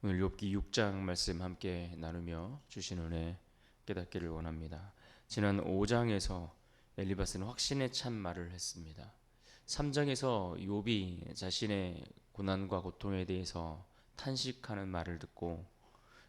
오늘 욥기 6장 말씀 함께 나누며 주신 은혜 깨닫기를 원합니다. 지난 5장에서 엘리바스는 확신에 찬 말을 했습니다. 3장에서 욥이 자신의 고난과 고통에 대해서 탄식하는 말을 듣고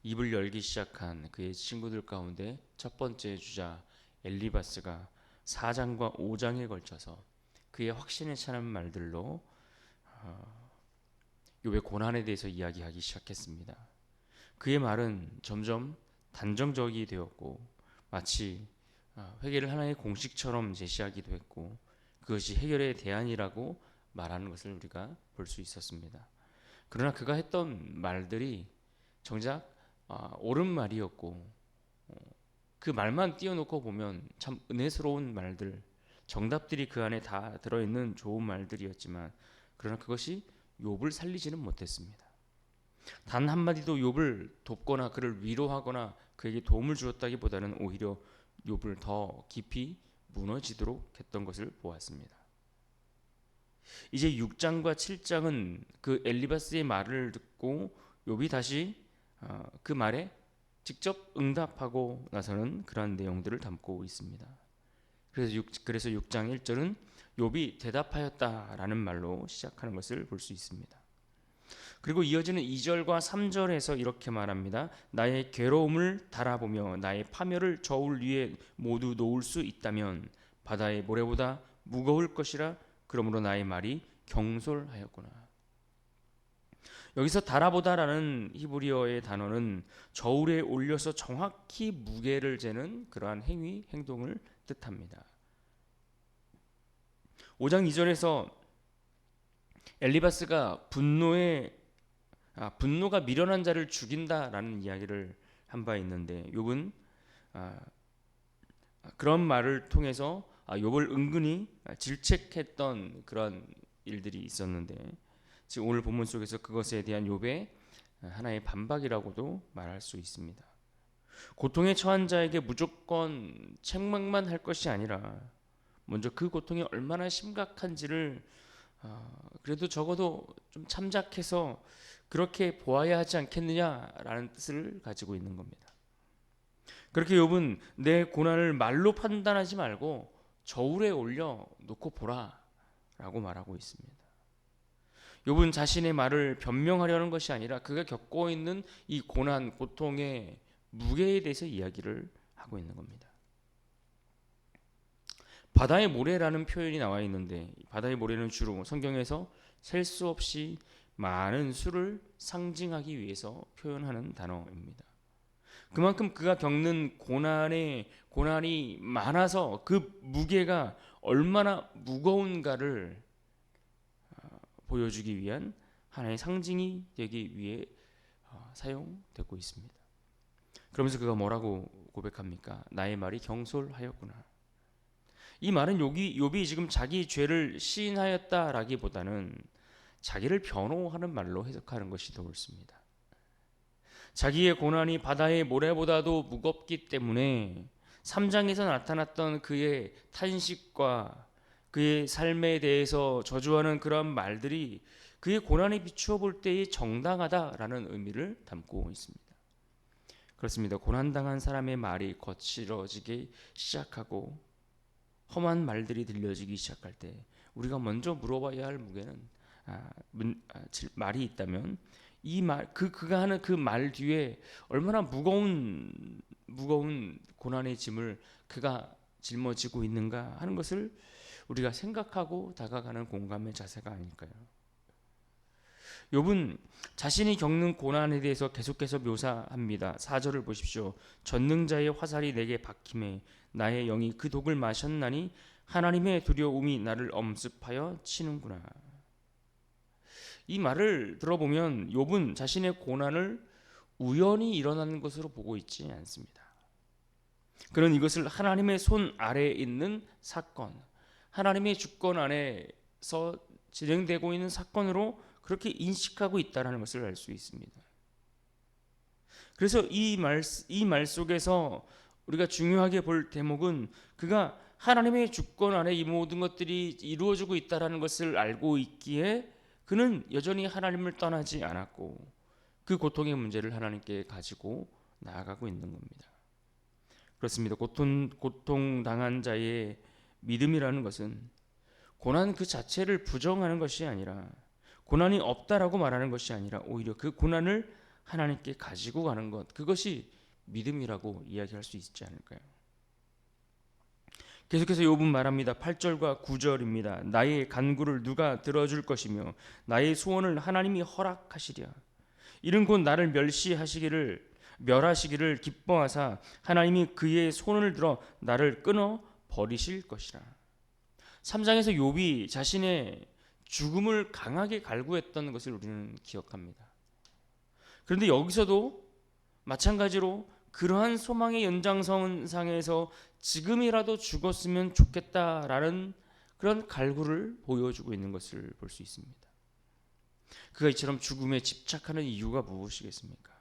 입을 열기 시작한 그의 친구들 가운데 첫 번째 주자 엘리바스가 4장과 5장에 걸쳐서 그의 확신에 차는 말들로 욥의 고난에 대해서 이야기하기 시작했습니다. 그의 말은 점점 단정적이 되었고 마치 회개를 하나의 공식처럼 제시하기도 했고 그것이 해결의 대안이라고 말하는 것을 우리가 볼 수 있었습니다. 그러나 그가 했던 말들이 정작 옳은 말이었고 그 말만 띄워놓고 보면 참 은혜스러운 말들, 정답들이 그 안에 다 들어있는 좋은 말들이었지만 그러나 그것이 욥을 살리지는 못했습니다. 단 한마디도 욥을 돕거나 그를 위로하거나 그에게 도움을 주었다기보다는 오히려 욥을 더 깊이 무너지도록 했던 것을 보았습니다. 이제 6장과 7장은 그 엘리바스의 말을 듣고 욥이 다시 그 말에 직접 응답하고 나서는 그러한 내용들을 담고 있습니다. 그래서 6장 1절은 욥이 대답하였다라는 말로 시작하는 것을 볼 수 있습니다. 그리고 이어지는 2절과 3절에서 이렇게 말합니다. 나의 괴로움을 달아보며 나의 파멸을 저울 위에 모두 놓을 수 있다면 바다의 모래보다 무거울 것이라. 그러므로 나의 말이 경솔하였구나. 여기서 달아보다라는 히브리어의 단어는 저울에 올려서 정확히 무게를 재는 그러한 행동을 뜻합니다. 5장 2절에서 엘리바스가 분노가 미련한 자를 죽인다라는 이야기를 한 바 있는데 욥은 그런 말을 통해서 욥을 은근히 질책했던 그런 일들이 있었는데 지금 오늘 본문 속에서 그것에 대한 욥의 하나의 반박이라고도 말할 수 있습니다. 고통에 처한 자에게 무조건 책망만 할 것이 아니라 먼저 그 고통이 얼마나 심각한지를 그래도 적어도 좀 참작해서 그렇게 보아야 하지 않겠느냐라는 뜻을 가지고 있는 겁니다. 그렇게 욥은 내 고난을 말로 판단하지 말고 저울에 올려 놓고 보라라고 말하고 있습니다. 욥은 자신의 말을 변명하려는 것이 아니라 그가 겪고 있는 이 고난, 고통의 무게에 대해서 이야기를 하고 있는 겁니다. 바다의 모래라는 표현이 나와 있는데 바다의 모래는 주로 성경에서 셀 수 없이 많은 수를 상징하기 위해서 표현하는 단어입니다. 그만큼 그가 겪는 고난이 많아서 그 무게가 얼마나 무거운가를 보여주기 위한 하나의 상징이 되기 위해 사용되고 있습니다. 그러면서 그가 뭐라고 고백합니까? 나의 말이 경솔하였구나. 이 말은 욥이 지금 자기 죄를 시인하였다라기보다는 자기를 변호하는 말로 해석하는 것이 더 옳습니다. 자기의 고난이 바다의 모래보다도 무겁기 때문에 3장에서 나타났던 그의 탄식과 그의 삶에 대해서 저주하는 그런 말들이 그의 고난에 비추어 볼 때의 정당하다라는 의미를 담고 있습니다. 그렇습니다. 고난당한 사람의 말이 거칠어지기 시작하고 험한 말들이 들려지기 시작할 때 우리가 먼저 물어봐야 할 무게는 말이 있다면 이 말, 그가 하는 그 말 뒤에 얼마나 무거운 고난의 짐을 그가 짊어지고 있는가 하는 것을 우리가 생각하고 다가가는 공감의 자세가 아닐까요? 욥은 자신이 겪는 고난에 대해서 계속해서 묘사합니다. 4절을 보십시오. 전능자의 화살이 내게 박힘에 나의 영이 그 독을 마셨나니 하나님의 두려움이 나를 엄습하여 치는구나. 이 말을 들어보면 욥은 자신의 고난을 우연히 일어나는 것으로 보고 있지 않습니다. 그는 이것을 하나님의 손 아래에 있는 사건, 하나님의 주권 안에서 진행되고 있는 사건으로 그렇게 인식하고 있다는 것을 알 수 있습니다. 그래서 이 말 속에서 우리가 중요하게 볼 대목은 그가 하나님의 주권 안에 이 모든 것들이 이루어지고 있다는 것을 알고 있기에 그는 여전히 하나님을 떠나지 않았고 그 고통의 문제를 하나님께 가지고 나아가고 있는 겁니다. 그렇습니다. 고통당한 자의 믿음이라는 것은 고난 그 자체를 부정하는 것이 아니라, 고난이 없다라고 말하는 것이 아니라 오히려 그 고난을 하나님께 가지고 가는 것, 그것이 믿음이라고 이야기할 수 있지 않을까요? 계속해서 욥은 말합니다. 8절과 9절입니다. 나의 간구를 누가 들어줄 것이며 나의 소원을 하나님이 허락하시랴. 이는 곧 나를 멸하시기를 기뻐하사 하나님이 그의 손을 들어 나를 끊어 버리실 것이라. 3장에서 욥이 자신의 죽음을 강하게 갈구했던 것을 우리는 기억합니다. 그런데 여기서도 마찬가지로 그러한 소망의 연장선상에서 지금이라도 죽었으면 좋겠다라는 그런 갈구를 보여주고 있는 것을 볼 수 있습니다. 그가 이처럼 죽음에 집착하는 이유가 무엇이겠습니까?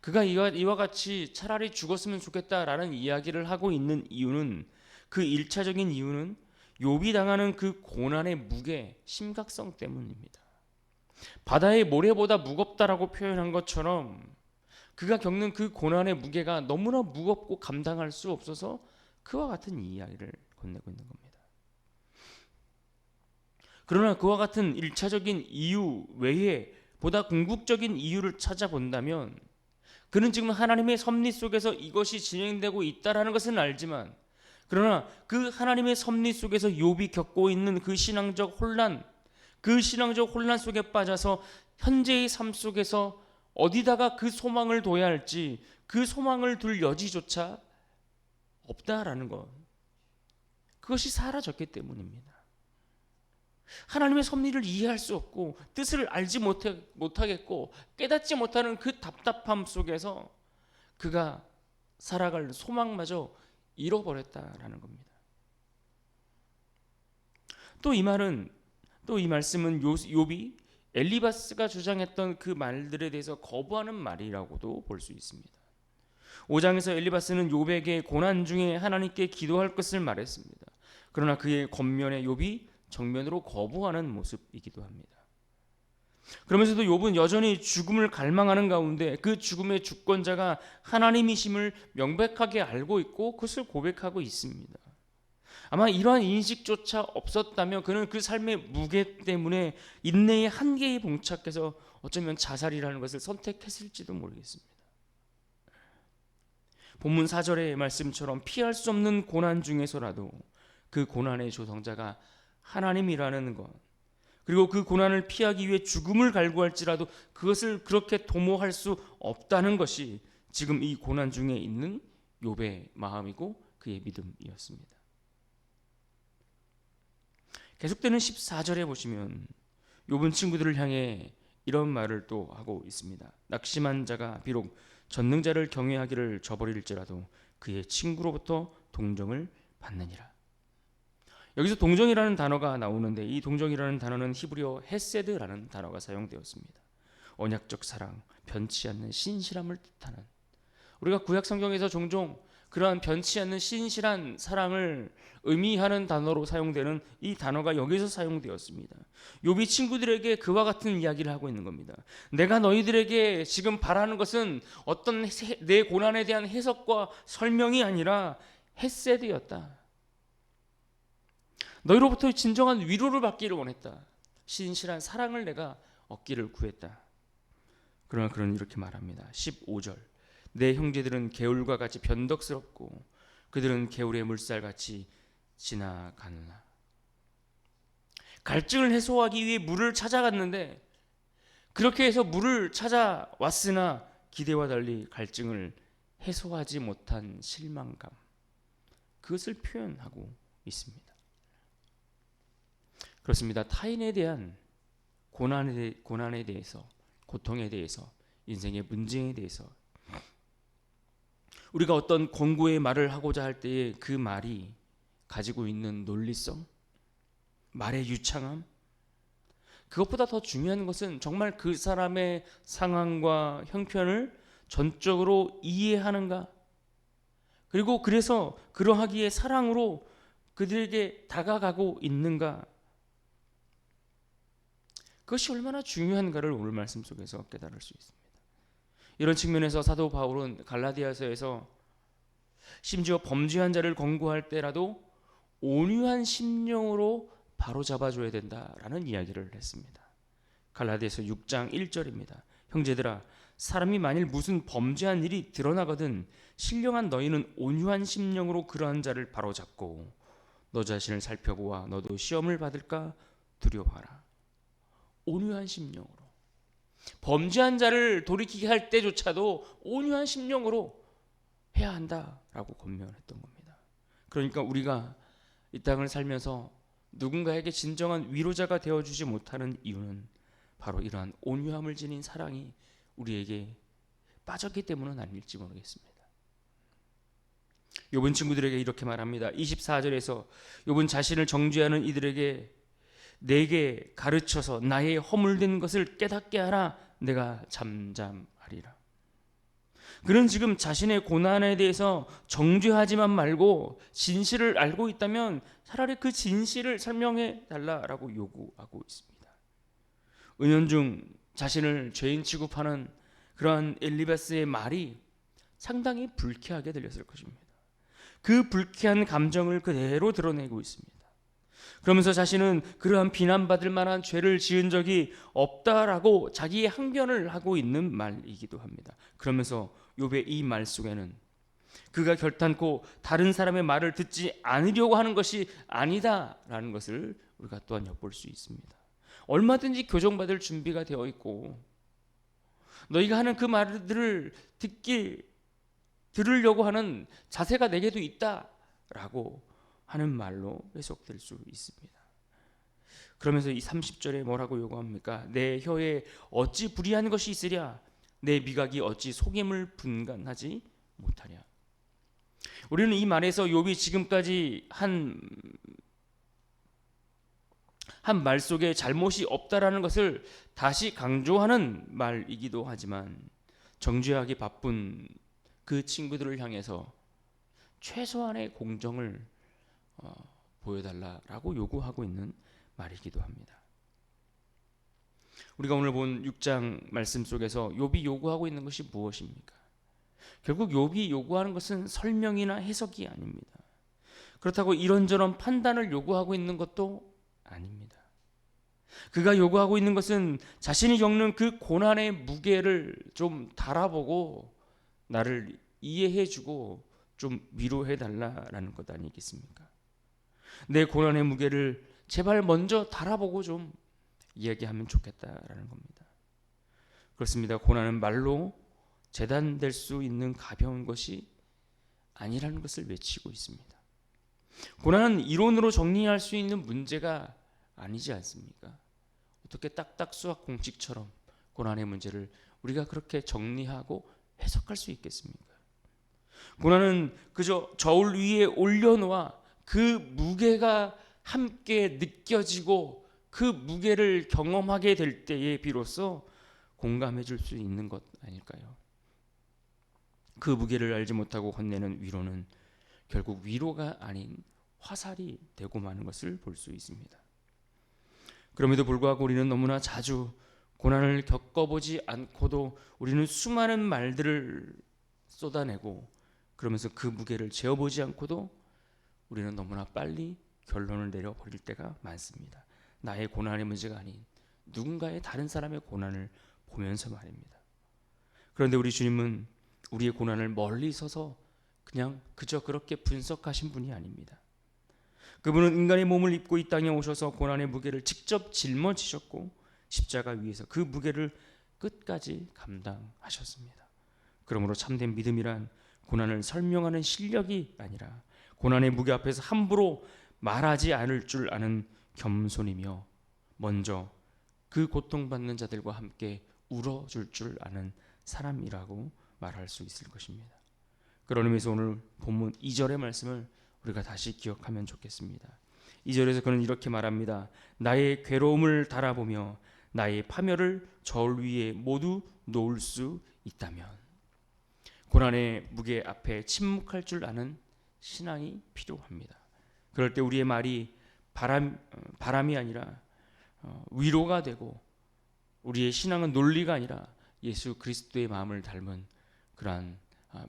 그가 이와 같이 차라리 죽었으면 좋겠다라는 이야기를 하고 있는 이유는, 그 1차적인 이유는 욥이 당하는 그 고난의 무게, 심각성 때문입니다. 바다의 모래보다 무겁다라고 표현한 것처럼 그가 겪는 그 고난의 무게가 너무나 무겁고 감당할 수 없어서 그와 같은 이야기를 건네고 있는 겁니다. 그러나 그와 같은 1차적인 이유 외에 보다 궁극적인 이유를 찾아본다면, 그는 지금 하나님의 섭리 속에서 이것이 진행되고 있다라는 것은 알지만, 그러나 그 하나님의 섭리 속에서 욥이 겪고 있는 그 신앙적 혼란 속에 빠져서 현재의 삶 속에서 어디다가 그 소망을 둬야 할지, 그 소망을 둘 여지조차 없다라는 것, 그것이 사라졌기 때문입니다. 하나님의 섭리를 이해할 수 없고 뜻을 알지 못하겠고 깨닫지 못하는 그 답답함 속에서 그가 살아갈 소망마저 잃어버렸다라는 겁니다. 또 이 말씀은 욥이 엘리바스가 주장했던 그 말들에 대해서 거부하는 말이라고도 볼 수 있습니다. 5장에서 엘리바스는 욥에게 고난 중에 하나님께 기도할 것을 말했습니다. 그러나 그의 겉면에 욥이 정면으로 거부하는 모습이기도 합니다. 그러면서도 욥은 여전히 죽음을 갈망하는 가운데 그 죽음의 주권자가 하나님이심을 명백하게 알고 있고 그것을 고백하고 있습니다. 아마 이러한 인식조차 없었다면 그는 그 삶의 무게 때문에 인내의 한계에 봉착해서 어쩌면 자살이라는 것을 선택했을지도 모르겠습니다. 본문 4절의 말씀처럼 피할 수 없는 고난 중에서라도 그 고난의 조성자가 하나님이라는 것, 그리고 그 고난을 피하기 위해 죽음을 갈구할지라도 그것을 그렇게 도모할 수 없다는 것이 지금 이 고난 중에 있는 욥의 마음이고 그의 믿음이었습니다. 계속되는 14절에 보시면 욥은 친구들을 향해 이런 말을 또 하고 있습니다. 낙심한 자가 비록 전능자를 경외하기를 저버릴지라도 그의 친구로부터 동정을 받느니라. 여기서 동정이라는 단어가 나오는데 이 동정이라는 단어는 히브리어 헤세드라는 단어가 사용되었습니다. 언약적 사랑, 변치 않는 신실함을 뜻하는, 우리가 구약 성경에서 종종 그러한 변치 않는 신실한 사랑을 의미하는 단어로 사용되는 이 단어가 여기서 사용되었습니다. 욥이 친구들에게 그와 같은 이야기를 하고 있는 겁니다. 내가 너희들에게 지금 바라는 것은 어떤 내 고난에 대한 해석과 설명이 아니라 헤세드였다. 너희로부터 진정한 위로를 받기를 원했다. 신실한 사랑을 내가 얻기를 구했다. 그러나 그는 이렇게 말합니다. 15절, 내 형제들은 개울과 같이 변덕스럽고 그들은 개울의 물살같이 지나가느나. 갈증을 해소하기 위해 물을 찾아갔는데 그렇게 해서 물을 찾아왔으나 기대와 달리 갈증을 해소하지 못한 실망감, 그것을 표현하고 있습니다. 그렇습니다. 타인에 대한 고난에 대해서, 고통에 대해서, 인생의 문제에 대해서 우리가 어떤 권고의 말을 하고자 할 때에 그 말이 가지고 있는 논리성, 말의 유창함, 그것보다 더 중요한 것은 정말 그 사람의 상황과 형편을 전적으로 이해하는가, 그리고 그래서 그러하기에 사랑으로 그들에게 다가가고 있는가, 그것이 얼마나 중요한가를 오늘 말씀 속에서 깨달을 수 있습니다. 이런 측면에서 사도 바울은 갈라디아서에서 심지어 범죄한 자를 권고할 때라도 온유한 심령으로 바로 잡아줘야 된다라는 이야기를 했습니다. 갈라디아서 6장 1절입니다. 형제들아, 사람이 만일 무슨 범죄한 일이 드러나거든 신령한 너희는 온유한 심령으로 그러한 자를 바로 잡고 너 자신을 살펴보아 너도 시험을 받을까 두려워하라. 온유한 심령으로, 범죄한 자를 돌이키게 할 때조차도 온유한 심령으로 해야 한다라고 권면했던 겁니다. 그러니까 우리가 이 땅을 살면서 누군가에게 진정한 위로자가 되어주지 못하는 이유는 바로 이러한 온유함을 지닌 사랑이 우리에게 빠졌기 때문은 아닐지 모르겠습니다. 욥은 친구들에게 이렇게 말합니다. 24절에서 욥은 자신을 정죄하는 이들에게 내게 가르쳐서 나의 허물된 것을 깨닫게 하라. 내가 잠잠하리라. 그는 지금 자신의 고난에 대해서 정죄하지만 말고 진실을 알고 있다면 차라리 그 진실을 설명해 달라라고 요구하고 있습니다. 은연중 자신을 죄인 취급하는 그러한 엘리바스의 말이 상당히 불쾌하게 들렸을 것입니다. 그 불쾌한 감정을 그대로 드러내고 있습니다. 그러면서 자신은 그러한 비난받을 만한 죄를 지은 적이 없다라고 자기의 항변을 하고 있는 말이기도 합니다. 그러면서 욥의 이 말 속에는 그가 결단코 다른 사람의 말을 듣지 않으려고 하는 것이 아니다라는 것을 우리가 또한 엿볼 수 있습니다. 얼마든지 교정받을 준비가 되어 있고 너희가 하는 그 말들을 들으려고 하는 자세가 내게도 있다라고 하는 말로 해석될 수 있습니다. 그러면서 이 30절에 뭐라고 요구합니까? 내 혀에 어찌 불의한 것이 있으랴? 내 미각이 어찌 속임을 분간하지 못하랴? 우리는 이 말에서 욥이 지금까지 한 말 속에 잘못이 없다라는 것을 다시 강조하는 말이기도 하지만 정죄하기 바쁜 그 친구들을 향해서 최소한의 공정을 보여달라라고 요구하고 있는 말이기도 합니다. 우리가 오늘 본 6장 말씀 속에서 욥이 요구하고 있는 것이 무엇입니까? 결국 욥이 요구하는 것은 설명이나 해석이 아닙니다. 그렇다고 이런저런 판단을 요구하고 있는 것도 아닙니다. 그가 요구하고 있는 것은 자신이 겪는 그 고난의 무게를 좀 달아보고 나를 이해해주고 좀 위로해달라는 것 아니겠습니까? 내 고난의 무게를 제발 먼저 달아보고 좀 이야기하면 좋겠다라는 겁니다. 그렇습니다. 고난은 말로 재단될 수 있는 가벼운 것이 아니라는 것을 외치고 있습니다. 고난은 이론으로 정리할 수 있는 문제가 아니지 않습니까? 어떻게 딱딱 수학 공식처럼 고난의 문제를 우리가 그렇게 정리하고 해석할 수 있겠습니까? 고난은 그저 저울 위에 올려놓아 그 무게가 함께 느껴지고 그 무게를 경험하게 될 때에 비로소 공감해 줄 수 있는 것 아닐까요? 그 무게를 알지 못하고 혼내는 위로는 결국 위로가 아닌 화살이 되고 마는 것을 볼 수 있습니다. 그럼에도 불구하고 우리는 너무나 자주 고난을 겪어보지 않고도 우리는 수많은 말들을 쏟아내고 그러면서 그 무게를 재어보지 않고도 우리는 너무나 빨리 결론을 내려버릴 때가 많습니다. 나의 고난의 문제가 아닌 누군가의 다른 사람의 고난을 보면서 말입니다. 그런데 우리 주님은 우리의 고난을 멀리 서서 그냥 그저 그렇게 분석하신 분이 아닙니다. 그분은 인간의 몸을 입고 이 땅에 오셔서 고난의 무게를 직접 짊어지셨고 십자가 위에서 그 무게를 끝까지 감당하셨습니다. 그러므로 참된 믿음이란 고난을 설명하는 실력이 아니라 고난의 무게 앞에서 함부로 말하지 않을 줄 아는 겸손이며 먼저 그 고통받는 자들과 함께 울어줄 줄 아는 사람이라고 말할 수 있을 것입니다. 그런 의미에서 오늘 본문 2절의 말씀을 우리가 다시 기억하면 좋겠습니다. 2절에서 그는 이렇게 말합니다. 나의 괴로움을 달아보며 나의 파멸을 저울 위에 모두 놓을 수 있다면. 고난의 무게 앞에 침묵할 줄 아는 신앙이 필요합니다. 그럴 때 우리의 말이 바람이 아니라 위로가 되고 우리의 신앙은 논리가 아니라 예수 그리스도의 마음을 닮은 그러한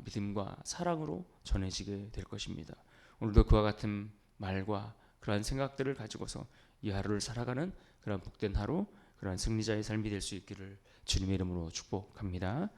믿음과 사랑으로 전해지게 될 것입니다. 오늘도 그와 같은 말과 그러한 생각들을 가지고서 이 하루를 살아가는 그러한 복된 하루, 그러한 승리자의 삶이 될 수 있기를 주님의 이름으로 축복합니다.